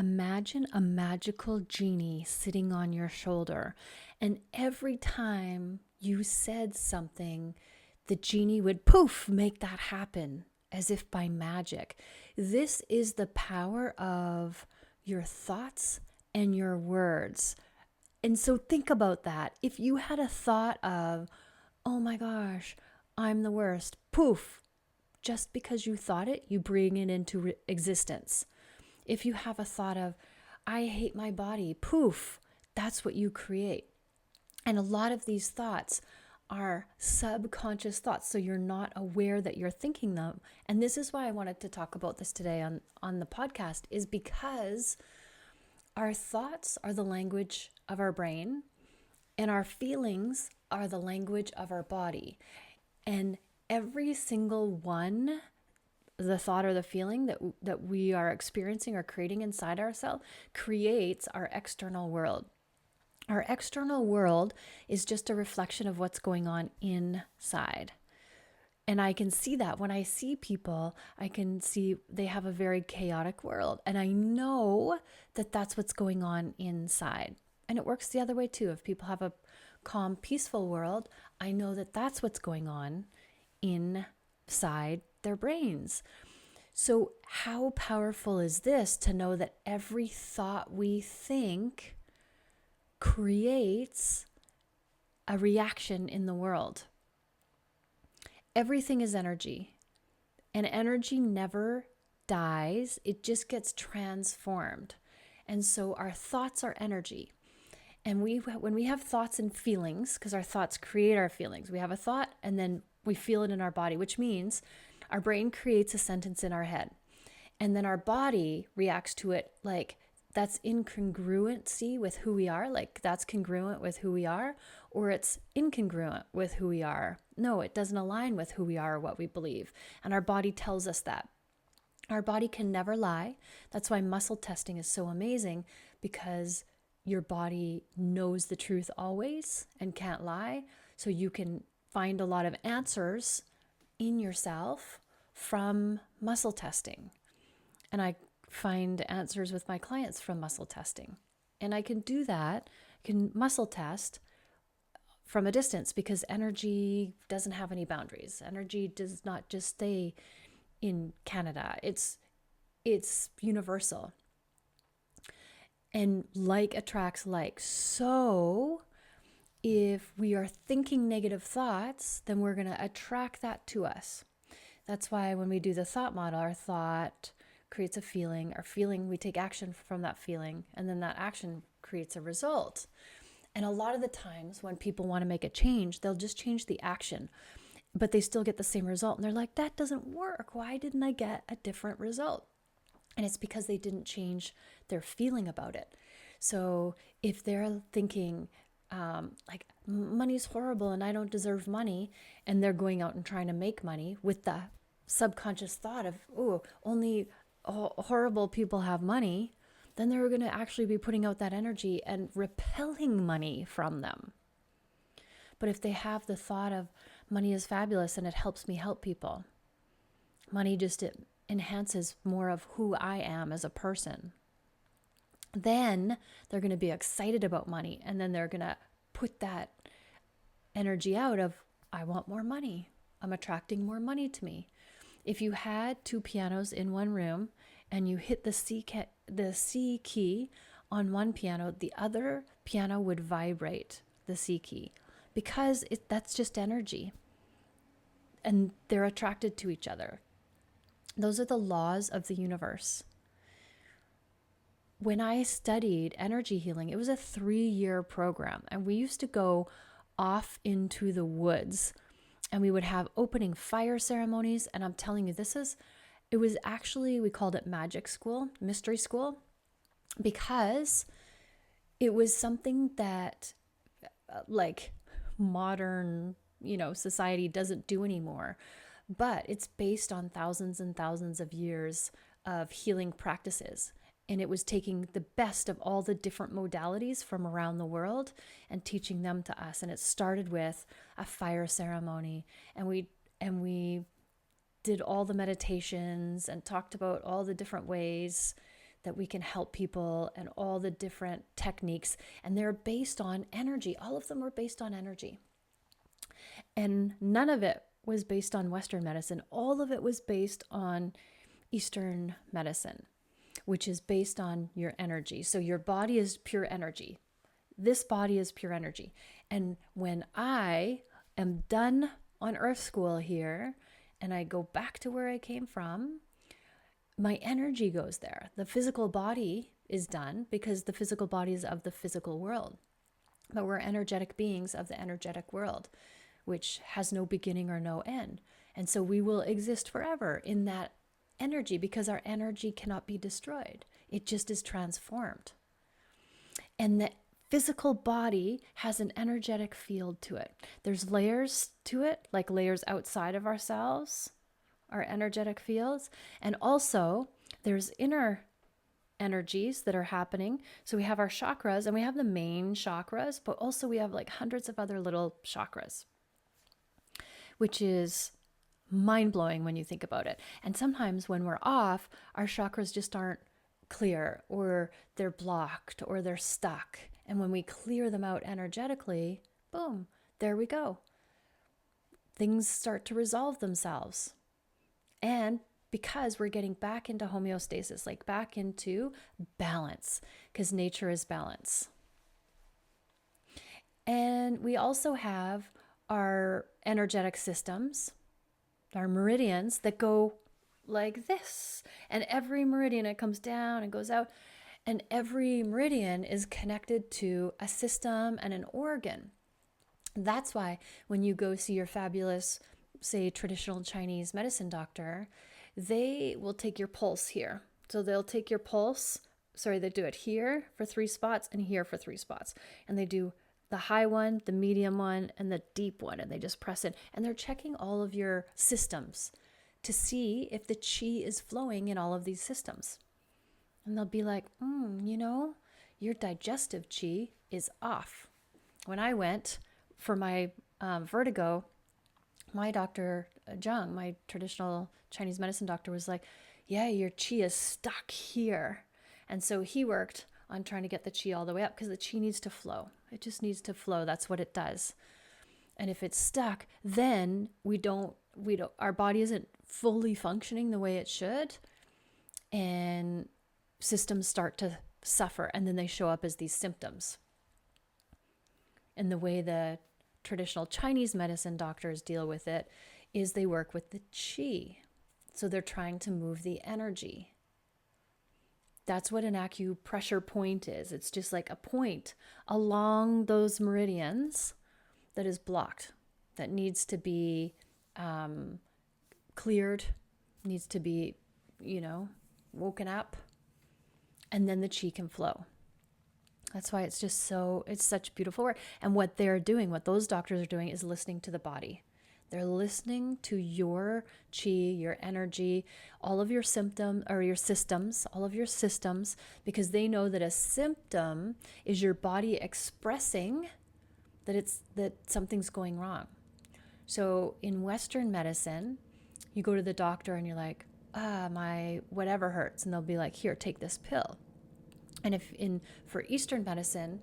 Imagine a magical genie sitting on your shoulder, and every time you said something, the genie would poof, make that happen as if by magic. This is the power of your thoughts and your words. And so think about that. If you had a thought of, oh my gosh, I'm the worst, poof, just because you thought it, you bring it into existence. If you have a thought of, I hate my body, poof, that's what you create. And a lot of these thoughts are subconscious thoughts, so you're not aware that you're thinking them. And this is why I wanted to talk about this today on the podcast, is because our thoughts are the language of our brain, and our feelings are the language of our body. And every single one, the thought or the feeling that we are experiencing or creating inside ourselves, creates our external world. Our external world is just a reflection of what's going on inside. And I can see that when I see people, I can see they have a very chaotic world. And I know that that's what's going on inside. And it works the other way too. If people have a calm, peaceful world, I know that that's what's going on inside their brains. So how powerful is this to know that every thought we think creates a reaction in the world? Everything is energy, and energy never dies. It just gets transformed. And so our thoughts are energy. And when we have thoughts and feelings, because our thoughts create our feelings, we have a thought and then we feel it in our body, which means our brain creates a sentence in our head. And then our body reacts to it like that's incongruency with who we are, like that's congruent with who we are, or it's incongruent with who we are. No, it doesn't align with who we are or what we believe. And our body tells us that. Our body can never lie. That's why muscle testing is so amazing, because your body knows the truth always and can't lie. So you can find a lot of answers in yourself from muscle testing. And I find answers with my clients from muscle testing. And I can do that, I can muscle test from a distance, because energy doesn't have any boundaries. Energy does not just stay in Canada. It's universal. And like attracts like. So if we are thinking negative thoughts, then we're going to attract that to us. That's why when we do the thought model, our thought creates a feeling. Our feeling, we take action from that feeling, and then that action creates a result. And a lot of the times when people want to make a change, they'll just change the action, but they still get the same result. And they're like, that doesn't work. Why didn't I get a different result? And it's because they didn't change their feeling about it. So if they're thinking like money's horrible and I don't deserve money, and they're going out and trying to make money with the subconscious thought of, oh, only horrible people have money, then they're going to actually be putting out that energy and repelling money from them. But if they have the thought of money is fabulous and it helps me help people, money just enhances more of who I am as a person, then they're going to be excited about money, and then they're going to put that energy out of, I want more money. I'm attracting more money to me. If you had two pianos in one room and you hit the C key on one piano, the other piano would vibrate the C key, because that's just energy, and they're attracted to each other. Those are the laws of the universe. When I studied energy healing, it was a 3-year program, and we used to go off into the woods, and we would have opening fire ceremonies. And I'm telling you, it was actually, we called it magic school, mystery school, because it was something that like modern, society doesn't do anymore. But it's based on thousands and thousands of years of healing practices. And it was taking the best of all the different modalities from around the world and teaching them to us. And it started with a fire ceremony. And we did all the meditations and talked about all the different ways that we can help people and all the different techniques. And they're based on energy. All of them are based on energy. And none of it was based on Western medicine. All of it was based on Eastern medicine, which is based on your energy. So your body is pure energy. This body is pure energy. And when I am done on Earth School here and I go back to where I came from, my energy goes there. The physical body is done because the physical body is of the physical world. But we're energetic beings of the energetic world, which has no beginning or no end. And so we will exist forever in that energy because our energy cannot be destroyed. It just is transformed. And the physical body has an energetic field to it. There's layers to it, like layers outside of ourselves, our energetic fields. And also there's inner energies that are happening. So we have our chakras and we have the main chakras, but also we have like hundreds of other little chakras, which is mind-blowing when you think about it. And sometimes when we're off, our chakras just aren't clear, or they're blocked, or they're stuck. And when we clear them out energetically, boom, there we go. Things start to resolve themselves. And because we're getting back into homeostasis, like back into balance, because nature is balance. And we also have our energetic systems, our meridians that go like this. And every meridian, it comes down and goes out. And every meridian is connected to a system and an organ. That's why when you go see your fabulous, say, traditional Chinese medicine doctor, they will take your pulse here. So they'll take your pulse, they do it here for 3 spots and here for 3 spots. And they do the high one, the medium one, and the deep one. And they just press it. And they're checking all of your systems to see if the chi is flowing in all of these systems. And they'll be like, your digestive chi is off. When I went for my vertigo, my doctor, Zhang, my traditional Chinese medicine doctor, was like, yeah, your chi is stuck here. And so he worked on trying to get the chi all the way up because the chi needs to flow. It just needs to flow. That's what it does. And if it's stuck, then our body isn't fully functioning the way it should. And systems start to suffer, and then they show up as these symptoms. And the way the traditional Chinese medicine doctors deal with it is they work with the chi. So they're trying to move the energy. That's what an acupressure point is. It's just like a point along those meridians that is blocked, that needs to be cleared, needs to be, woken up, and then the chi can flow. That's why it's such beautiful work. And what those doctors are doing is listening to the body. They're listening to your chi, your energy, all of your symptoms, or your systems, all of your systems, because they know that a symptom is your body expressing that something's going wrong. So in Western medicine, you go to the doctor and you're like, my whatever hurts, and they'll be like, here, take this pill. And for Eastern medicine,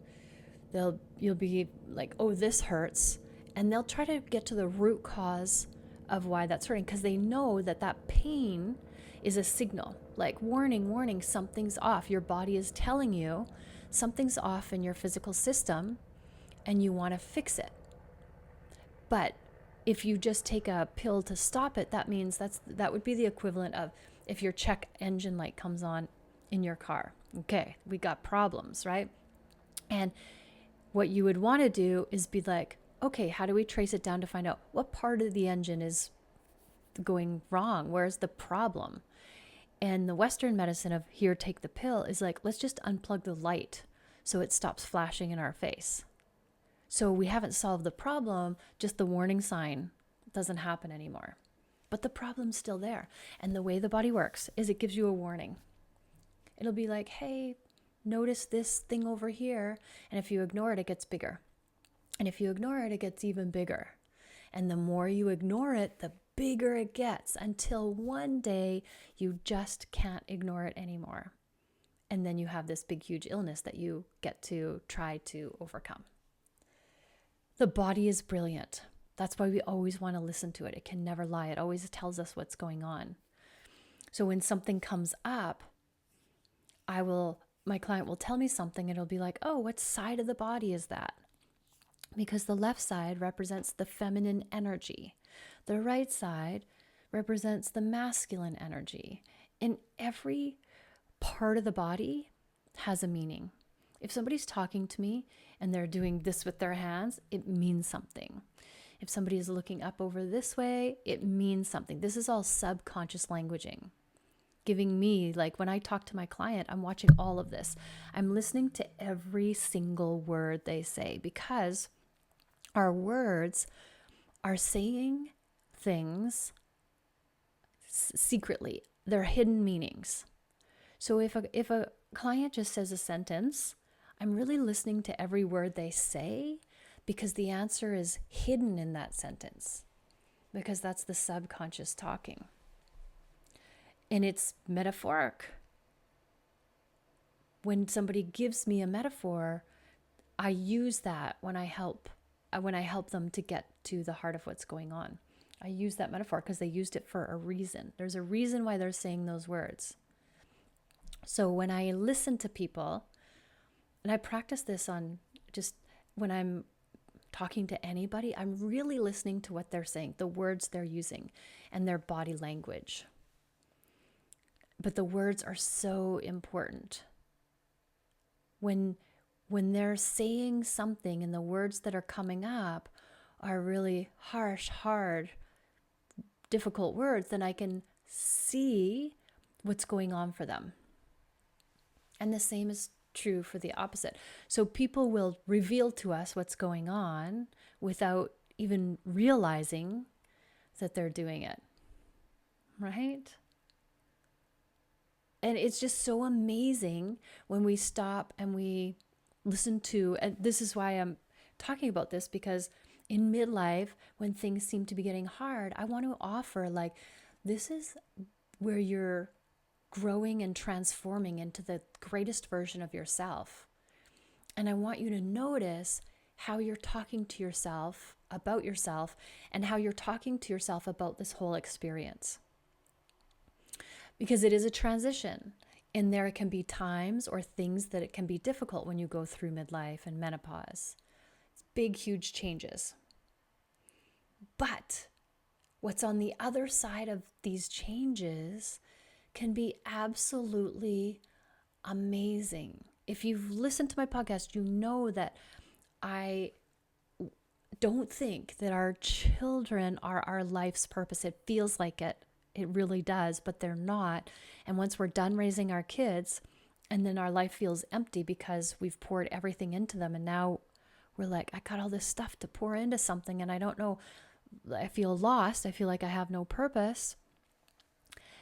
you'll be like, oh, this hurts, and they'll try to get to the root cause of why that's hurting, because they know that pain is a signal, like warning, something's off. Your body is telling you something's off in your physical system, and you want to fix it. But if you just take a pill to stop it, that means that would be the equivalent of if your check engine light comes on in your car. Okay, we got problems, right? And what you would want to do is be like, okay, how do we trace it down to find out what part of the engine is going wrong? Where's the problem? And the Western medicine of here, take the pill is like, let's just unplug the light so it stops flashing in our face. So we haven't solved the problem, just the warning sign doesn't happen anymore. But the problem's still there. And the way the body works is it gives you a warning. It'll be like, hey, notice this thing over here. And if you ignore it, it gets bigger. And if you ignore it, it gets even bigger. And the more you ignore it, the bigger it gets, until one day you just can't ignore it anymore. And then you have this big, huge illness that you get to try to overcome. The body is brilliant. That's why we always want to listen to it. It can never lie. It always tells us what's going on. So when something comes up, my client will tell me something and it'll be like, oh, what side of the body is that? Because the left side represents the feminine energy. The right side represents the masculine energy. And every part of the body has a meaning. If somebody's talking to me and they're doing this with their hands, it means something. If somebody is looking up over this way, it means something. This is all subconscious languaging. Giving me, like when I talk to my client, I'm watching all of this. I'm listening to every single word they say, because our words are saying things secretly. They're hidden meanings. So if a client just says a sentence, I'm really listening to every word they say, because the answer is hidden in that sentence, because that's the subconscious talking. And it's metaphoric. When somebody gives me a metaphor, I use that when I help them to get to the heart of what's going on. I use that metaphor because they used it for a reason. There's a reason why they're saying those words. So when I listen to people, and I practice this on just when I'm talking to anybody, I'm really listening to what they're saying, the words they're using, and their body language. But the words are so important. When they're saying something and the words that are coming up are really harsh, hard, difficult words, then I can see what's going on for them. And the same is true for the opposite. So people will reveal to us what's going on without even realizing that they're doing it, right? And it's just so amazing when we stop and we listen to, and this is why I'm talking about this, because in midlife, when things seem to be getting hard, I want to offer, like, this is where you're growing and transforming into the greatest version of yourself. And I want you to notice how you're talking to yourself about yourself, and how you're talking to yourself about this whole experience. Because it is a transition, and there can be times or things that it can be difficult when you go through midlife and menopause. It's big, huge changes. But what's on the other side of these changes can be absolutely amazing. If you've listened to my podcast, you know that I don't think that our children are our life's purpose. It feels like it. It really does, but they're not. And once we're done raising our kids, and then our life feels empty because we've poured everything into them, and now we're like, I got all this stuff to pour into something, and I don't know, I feel lost. I feel like I have no purpose.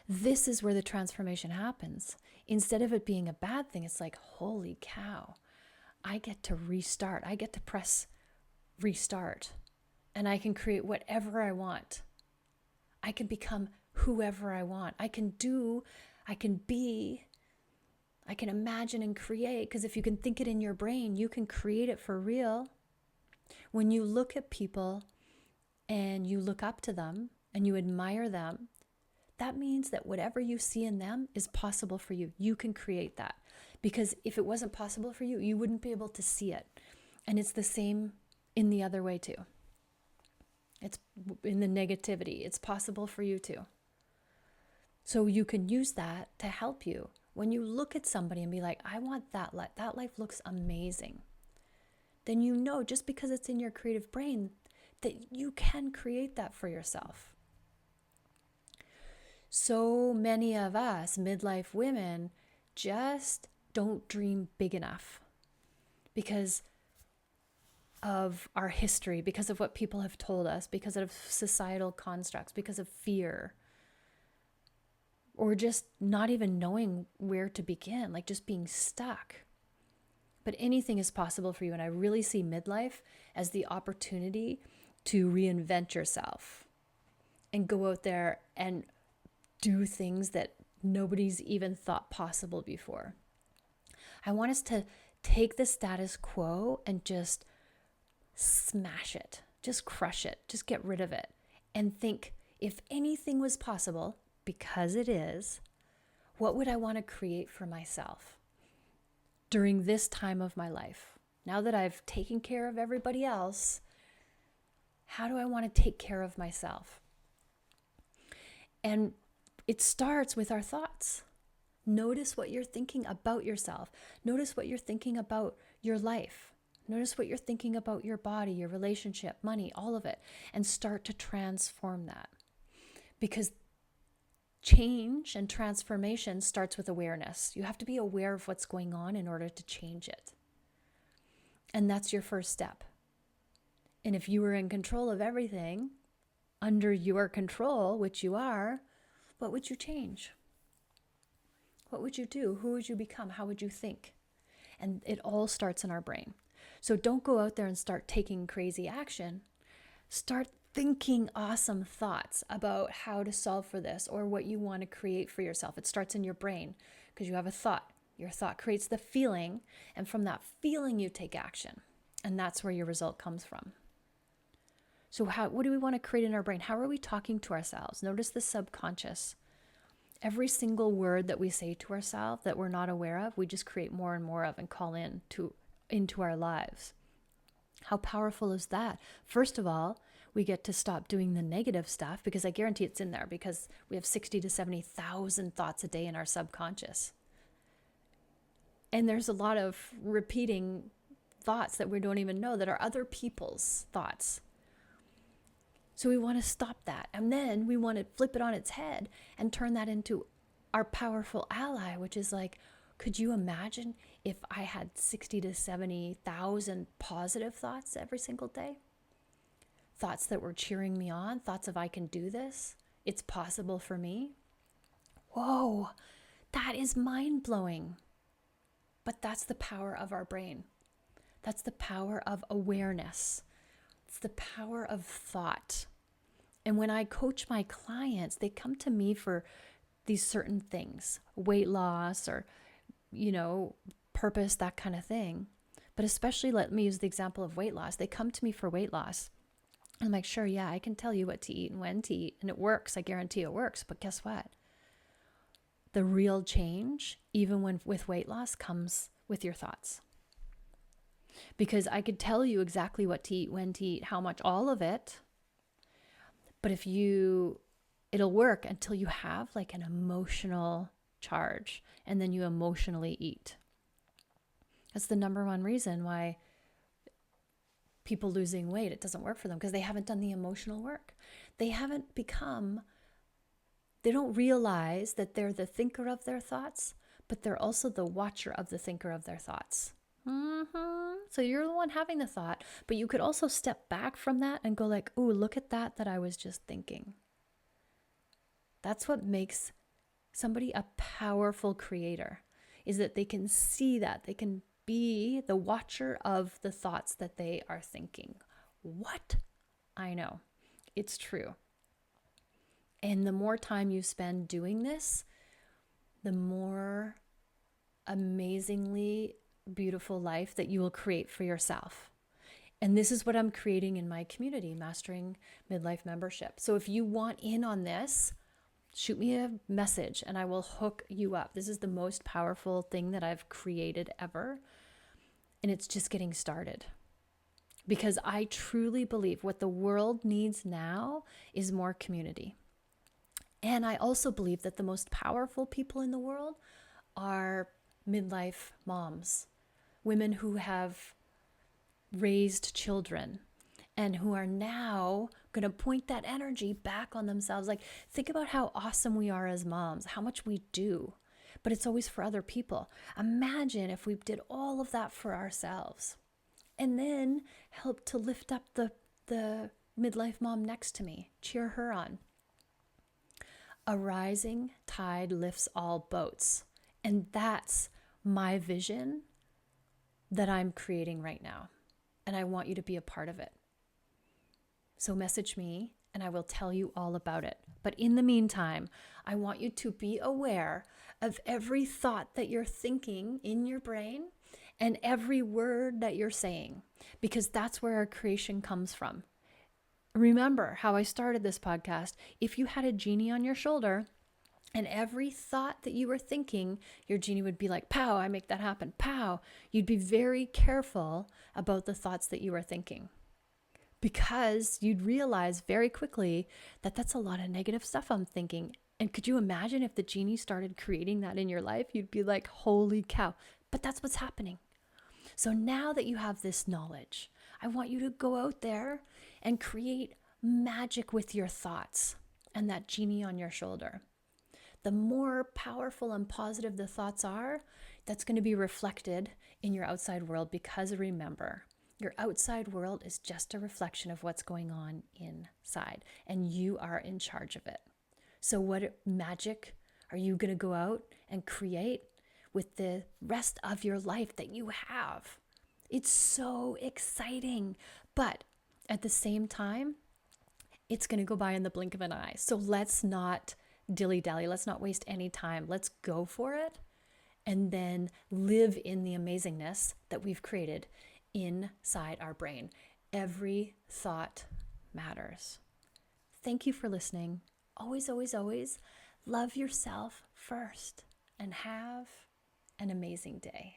This is where the transformation happens. Instead of it being a bad thing, it's like, holy cow, I get to restart. I get to press restart, and I can create whatever I want. I can become whoever I want. I can do, I can be, I can imagine and create, because if you can think it in your brain, you can create it for real. When you look at people and you look up to them and you admire them, that means that whatever you see in them is possible for you. You can create that, because if it wasn't possible for you, you wouldn't be able to see it. And it's the same in the other way too. It's in the negativity. It's possible for you too. So you can use that to help you. When you look at somebody and be like, I want that life. That life looks amazing. Then you know, just because it's in your creative brain, that you can create that for yourself. So many of us midlife women just don't dream big enough because of our history, because of what people have told us, because of societal constructs, because of fear, or just not even knowing where to begin, like just being stuck. But anything is possible for you. And I really see midlife as the opportunity to reinvent yourself and go out there and do things that nobody's even thought possible before. I want us to take the status quo and just smash it, just crush it, just get rid of it, and think, if anything was possible, because it is, what would I want to create for myself during this time of my life? Now that I've taken care of everybody else, how do I want to take care of myself? And it starts with our thoughts. Notice what you're thinking about yourself. Notice what you're thinking about your life. Notice what you're thinking about your body, your relationship, money, all of it, and start to transform that. Because change and transformation starts with awareness. You have to be aware of what's going on in order to change it. And that's your first step. And if you were in control of everything, under your control, which you are, what would you change? What would you do? Who would you become? How would you think? And it all starts in our brain. So don't go out there and start taking crazy action. Start thinking awesome thoughts about how to solve for this or what you want to create for yourself. It starts in your brain because you have a thought. Your thought creates the feeling, and from that feeling you take action. And that's where your result comes from. So what do we want to create in our brain? How are we talking to ourselves? Notice the subconscious. Every single word that we say to ourselves that we're not aware of, we just create more and more of and call into our lives. How powerful is that? First of all, we get to stop doing the negative stuff, because I guarantee it's in there, because we have 60 to 70,000 thoughts a day in our subconscious. And there's a lot of repeating thoughts that we don't even know that are other people's thoughts. So we want to stop that. And then we want to flip it on its head and turn that into our powerful ally, which is like, could you imagine if I had 60 to 70,000 positive thoughts every single day? Thoughts that were cheering me on, thoughts of I can do this, it's possible for me. Whoa, that is mind-blowing. But that's the power of our brain. That's the power of awareness. It's the power of thought. And when I coach my clients, they come to me for these certain things, weight loss or, purpose, that kind of thing. But especially, let me use the example of weight loss. They come to me for weight loss. I'm like, sure, yeah, I can tell you what to eat and when to eat. And it works. I guarantee it works. But guess what? The real change, even with weight loss, comes with your thoughts. Because I could tell you exactly what to eat, when to eat, how much, all of it. But it'll work until you have like an emotional charge, and then you emotionally eat. That's the number one reason why people losing weight, it doesn't work for them, because they haven't done the emotional work. They don't realize that they're the thinker of their thoughts, but they're also the watcher of the thinker of their thoughts. So you're the one having the thought, but you could also step back from that and go like, ooh, look at that I was just thinking. That's what makes somebody a powerful creator, is that they can see that. They can be the watcher of the thoughts that they are thinking. What? I know. It's true. And the more time you spend doing this, the more amazingly beautiful life that you will create for yourself. And this is what I'm creating in my community, Mastering Midlife Membership. So if you want in on this, shoot me a message and I will hook you up. This is the most powerful thing that I've created ever. And it's just getting started. Because I truly believe what the world needs now is more community. And I also believe that the most powerful people in the world are midlife moms, women who have raised children and who are now going to point that energy back on themselves. Like, think about how awesome we are as moms, how much we do, but it's always for other people. Imagine if we did all of that for ourselves and then help to lift up the midlife mom next to me, cheer her on. A rising tide lifts all boats. And that's my vision that I'm creating right now. And I want you to be a part of it. So message me and I will tell you all about it. But in the meantime, I want you to be aware of every thought that you're thinking in your brain and every word that you're saying, because that's where our creation comes from. Remember how I started this podcast. If you had a genie on your shoulder, and every thought that you were thinking, your genie would be like, pow, I make that happen, pow. You'd be very careful about the thoughts that you were thinking, because you'd realize very quickly that that's a lot of negative stuff I'm thinking. And could you imagine if the genie started creating that in your life? You'd be like, holy cow. But that's what's happening. So now that you have this knowledge, I want you to go out there and create magic with your thoughts and that genie on your shoulder. The more powerful and positive the thoughts are, that's going to be reflected in your outside world, because remember, your outside world is just a reflection of what's going on inside, and you are in charge of it. So what magic are you going to go out and create with the rest of your life that you have? It's so exciting, but at the same time, it's going to go by in the blink of an eye. So let's not dilly-dally. Let's not waste any time. Let's go for it and then live in the amazingness that we've created inside our brain. Every thought matters. Thank you for listening. Always, always, always love yourself first and have an amazing day.